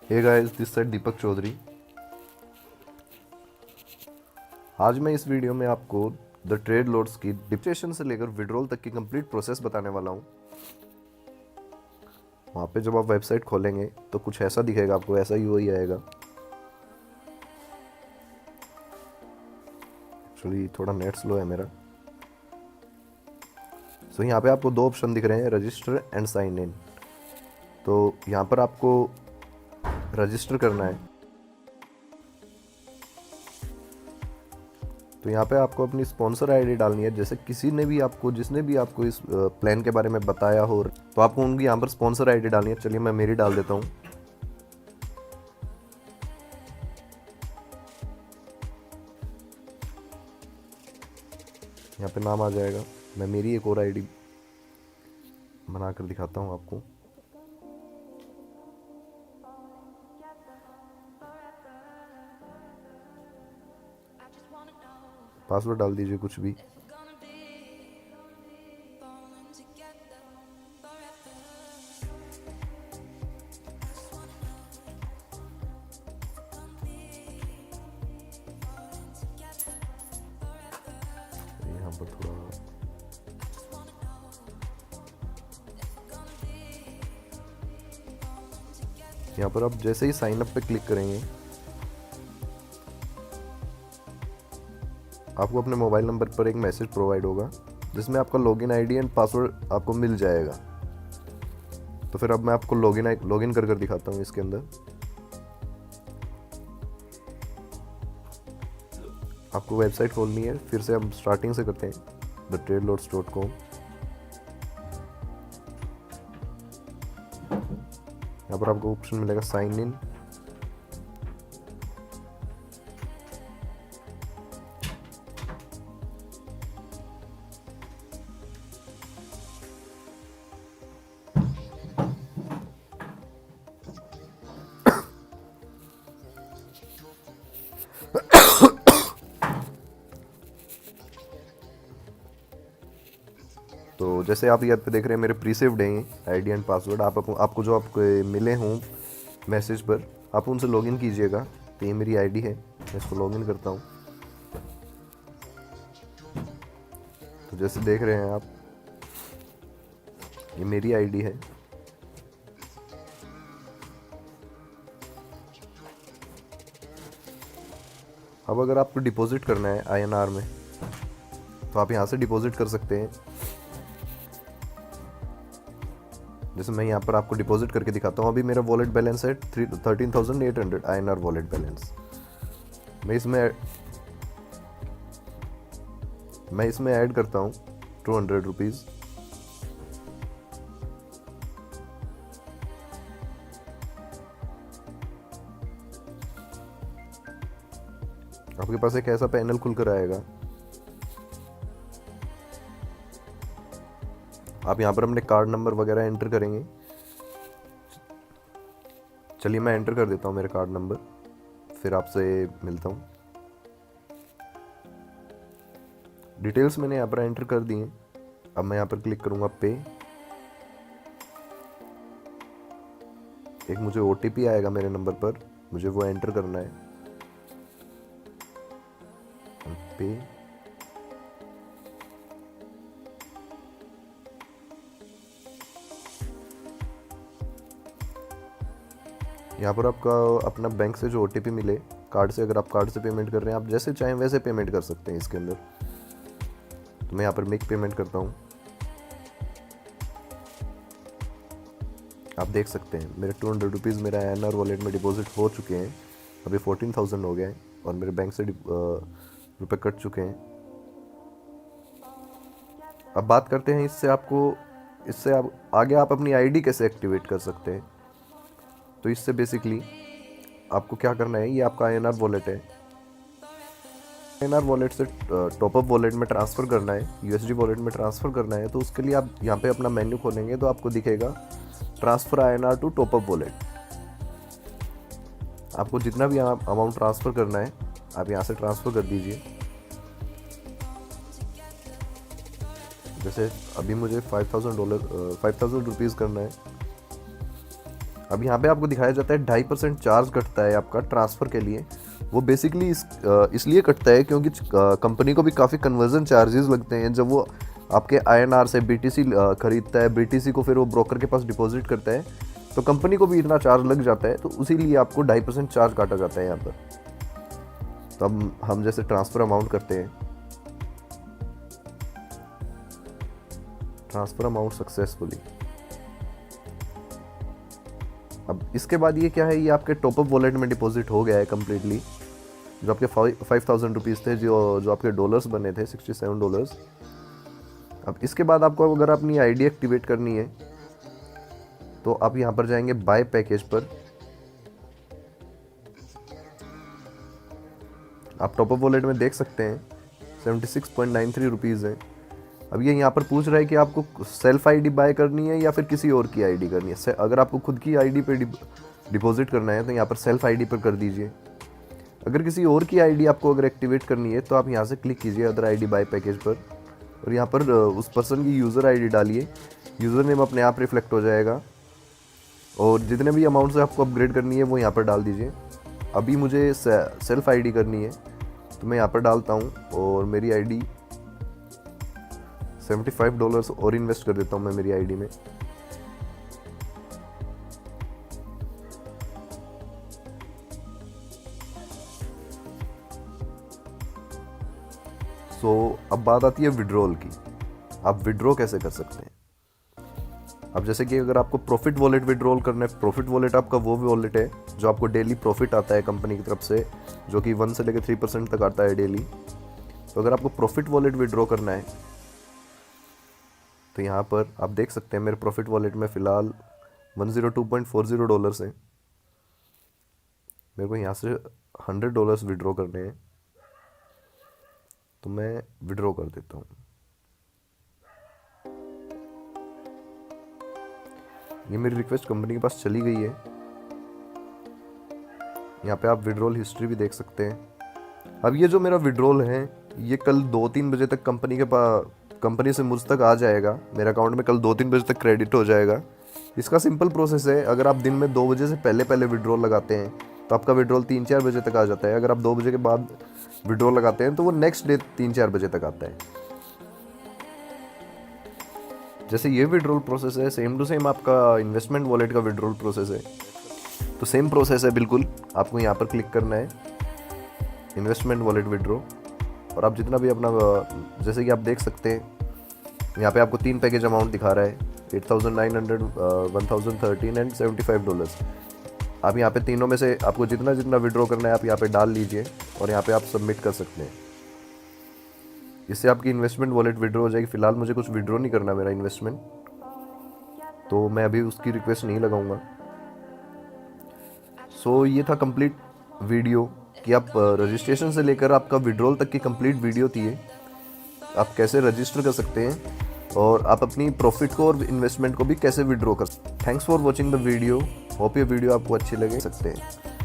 Hey guys, this side Deepak Chaudhary. आज मैं इस वीडियो में आपको द ट्रेड लॉट्स की डिप्रेशन से लेकर विड्रॉल तक की कंप्लीट प्रोसेस बताने वाला हूँ। वहाँ पे जब आप वेबसाइट खोलेंगे तो कुछ ऐसा दिखेगा, आपको ऐसा यूआई आएगा। एक्चुअली थोड़ा नेट स्लो है मेरा। सो यहाँ पे आपको दो ऑप्शन दिख रहे हैं, रजिस्टर एंड साइन इन। तो यहाँ पर आपको रजिस्टर करना है। तो यहाँ पे आपको अपनी स्पॉन्सर आईडी डालनी है। जैसे किसी ने भी आपको, जिसने भी आपको इस प्लान के बारे में बताया हो, तो आपको उनकी यहाँ पर स्पॉन्सर आईडी डालनी है। चलिए मैं मेरी डाल देता हूँ। यहाँ पे नाम आ जाएगा। मैं मेरी एक और आईडी बना कर दिखाता हूँ आपको। पासवर्ड डाल दीजिए कुछ भी। यहाँ पर थोड़ा यहाँ पर आप जैसे ही साइन अप पे क्लिक करेंगे, आपको अपने मोबाइल नंबर पर एक मैसेज प्रोवाइड होगा जिसमें आपका लॉगिन आईडी एंड पासवर्ड आपको मिल जाएगा। तो फिर अब मैं आपको लॉगिन कर दिखाता हूँ इसके अंदर। आपको वेबसाइट खोलनी है। फिर से हम स्टार्टिंग से करते हैं, thetradelords.com। यहाँ पर आपको ऑप्शन मिलेगा साइन इन। तो जैसे आप यहाँ पे देख रहे हैं, मेरे प्रीसेव्ड हैं आईडी एंड पासवर्ड। आपको जो आपको मिले हों मैसेज पर, आप उनसे लॉगिन कीजिएगा। तो ये मेरी आईडी है, मैं इसको लॉगिन करता हूँ। तो जैसे देख रहे हैं आप, ये मेरी आईडी है। अब अगर आपको डिपॉजिट करना है आईएनआर में, तो आप यहाँ से डिपॉजिट कर सकते हैं। जैसे मैं यहाँ पर आपको डिपॉजिट करके दिखाता हूँ। अभी मेरा वॉलेट बैलेंस है 13,800 आईएनआर वॉलेट बैलेंस। मैं इसमें ऐड करता हूँ 200 रुपीज़। आपके पास एक ऐसा पैनल खुलकर आएगा। आप यहाँ पर अपने कार्ड नंबर वगैरह एंटर करेंगे। चलिए मैं एंटर कर देता हूँ मेरे कार्ड नंबर, फिर आपसे मिलता हूँ। डिटेल्स मैंने यहाँ पर एंटर कर दी हैं। अब मैं यहाँ पर क्लिक करूँगा पे। एक मुझे ओटीपी आएगा मेरे नंबर पर, मुझे वो एंटर करना है। पे यहाँ पर आपका अपना बैंक से जो ओटीपी मिले कार्ड से, अगर आप कार्ड से पेमेंट कर रहे हैं, आप जैसे चाहें वैसे पेमेंट कर सकते हैं इसके अंदर। तो मैं यहाँ पर मेक पेमेंट करता हूँ। आप देख सकते हैं मेरे 200 रुपीज़ मेरा आईएनआर वॉलेट में डिपॉजिट हो चुके हैं। अभी 14,000 हो गए हैं और मेरे बैंक से रुपए कट चुके हैं। अब बात करते हैं इससे आप आगे आप अपनी आईडी कैसे एक्टिवेट कर सकते हैं। तो इससे बेसिकली आपको क्या करना है, ये आपका आईएनआर वॉलेट है। आईएनआर वॉलेट से टॉपअप वॉलेट में ट्रांसफ़र करना है, यूएसडी वॉलेट में ट्रांसफ़र करना है। तो उसके लिए आप यहाँ पे अपना मेन्यू खोलेंगे तो आपको दिखेगा transfer INR to top up wallet. आपको जितना भी अमाउंट ट्रांसफ़र करना है, आप यहाँ से ट्रांसफ़र कर दीजिए। जैसे अभी मुझे $5,000 5,000 रुपीज़ करना है। अब यहाँ पे आपको दिखाया जाता है 2.5% चार्ज कटता है आपका ट्रांसफ़र के लिए। वो बेसिकली इसलिए कटता है क्योंकि कंपनी को भी काफ़ी कन्वर्जन चार्जेस लगते हैं जब वो आपके INR से BTC खरीदता है, BTC को फिर वो ब्रोकर के पास डिपॉजिट करता है, तो कंपनी को भी इतना चार्ज लग जाता है, तो उसीलिए आपको 2.5% चार्ज काटा जाता है यहाँ पर। तो अब हम जैसे ट्रांसफ़र अमाउंट करते हैं, ट्रांसफ़र अमाउंट सक्सेसफुली। अब इसके बाद ये क्या है, ये आपके टॉपअप वॉलेट में डिपॉजिट हो गया है कम्प्लीटली। जो आपके 5,000 रुपीज़ थे, जो आपके डॉलर्स बने थे, $67। अब इसके बाद आपको अगर अपनी आईडी एक्टिवेट करनी है तो आप यहाँ पर जाएंगे बाय पैकेज पर। आप टॉपअप वॉलेट में देख सकते हैं 76.93 रुपीज़ है। अब ये यहाँ पर पूछ रहा है कि आपको सेल्फ आईडी बाय करनी है या फिर किसी और की आईडी करनी है। अगर आपको खुद की आईडी पे डिपॉजिट करना है तो यहाँ पर सेल्फ आईडी पर कर दीजिए। अगर किसी और की आईडी आपको अगर एक्टिवेट करनी है तो आप यहाँ से क्लिक कीजिए अदर आईडी बाय पैकेज पर, और यहाँ पर उस पर्सन की यूज़र आईडी डालिए। यूज़र नेम अपने आप रिफ्लेक्ट हो जाएगा, और जितने भी अमाउंट से आपको अपग्रेड करनी है वो यहाँ पर डाल दीजिए। अभी मुझे सेल्फ आईडी करनी है तो मैं यहाँ पर डालता हूँ, और मेरी आईडी $75 और इन्वेस्ट कर देता हूँ मैं मेरी आईडी में। अब बात आती है विड्रॉल की। आप विड्रॉ कैसे कर सकते हैं? अब जैसे कि अगर आपको प्रॉफिट वॉलेट विड्रॉल करना है, प्रॉफिट वॉलेट आपका वो वॉलेट है जो आपको डेली प्रॉफिट आता है कंपनी की तरफ से, जो कि 1 से लेकर 3% तक आता है डेली। तो अगर आपको प्रॉफिट वॉलेट विड्रॉ करना है तो यहाँ पर आप देख सकते हैं मेरे प्रॉफिट वॉलेट में फ़िलहाल $102.40 है। मेरे को यहाँ से $100 विड्रॉ करने हैं, तो मैं विड्रॉ कर देता हूँ। ये मेरी रिक्वेस्ट कंपनी के पास चली गई है। यहाँ पे आप विड्रॉल हिस्ट्री भी देख सकते हैं। अब ये जो मेरा विड्रॉल है ये कल 2-3 बजे तक कंपनी से मुझ तक आ जाएगा। मेरे अकाउंट में कल 2-3 बजे तक क्रेडिट हो जाएगा। इसका सिंपल प्रोसेस है, अगर आप दिन में 2 बजे से पहले विड्रॉल लगाते हैं तो आपका विड्रॉल 3-4 बजे तक आ जाता है। अगर आप 2 बजे के बाद विड्रॉल लगाते हैं तो वो नेक्स्ट डे 3-4 बजे तक आता है। जैसे ये विड्रॉल प्रोसेस है, सेम टू सेम आपका इन्वेस्टमेंट वॉलेट का विड्रॉल प्रोसेस है। तो सेम प्रोसेस है बिल्कुल। आपको यहाँ पर क्लिक करना है इन्वेस्टमेंट वॉलेट विड्रॉ, और आप जितना भी अपना, जैसे कि आप देख सकते हैं यहाँ पे आपको 3 पैकेज अमाउंट दिखा रहा है, 8,900, 1,013 एंड $75। आप यहाँ पे तीनों में से आपको जितना विड्रॉ करना है आप यहाँ पे डाल लीजिए, और यहाँ पे आप सबमिट कर सकते हैं। इससे आपकी इन्वेस्टमेंट वॉलेट विड्रॉ हो जाएगी। फ़िलहाल मुझे कुछ विड्रॉ नहीं करना मेरा इन्वेस्टमेंट, तो मैं अभी उसकी रिक्वेस्ट नहीं लगाऊंगा। सो ये था कंप्लीट वीडियो कि आप रजिस्ट्रेशन से लेकर आपका विड्रॉल तक की कंप्लीट वीडियो थी। आप कैसे रजिस्टर कर सकते हैं और आप अपनी प्रॉफिट को और इन्वेस्टमेंट को भी कैसे विड्रॉ कर सकते हैं। Thanks for watching the video. Hope ये वीडियो आपको अच्छी लगे सकते हैं।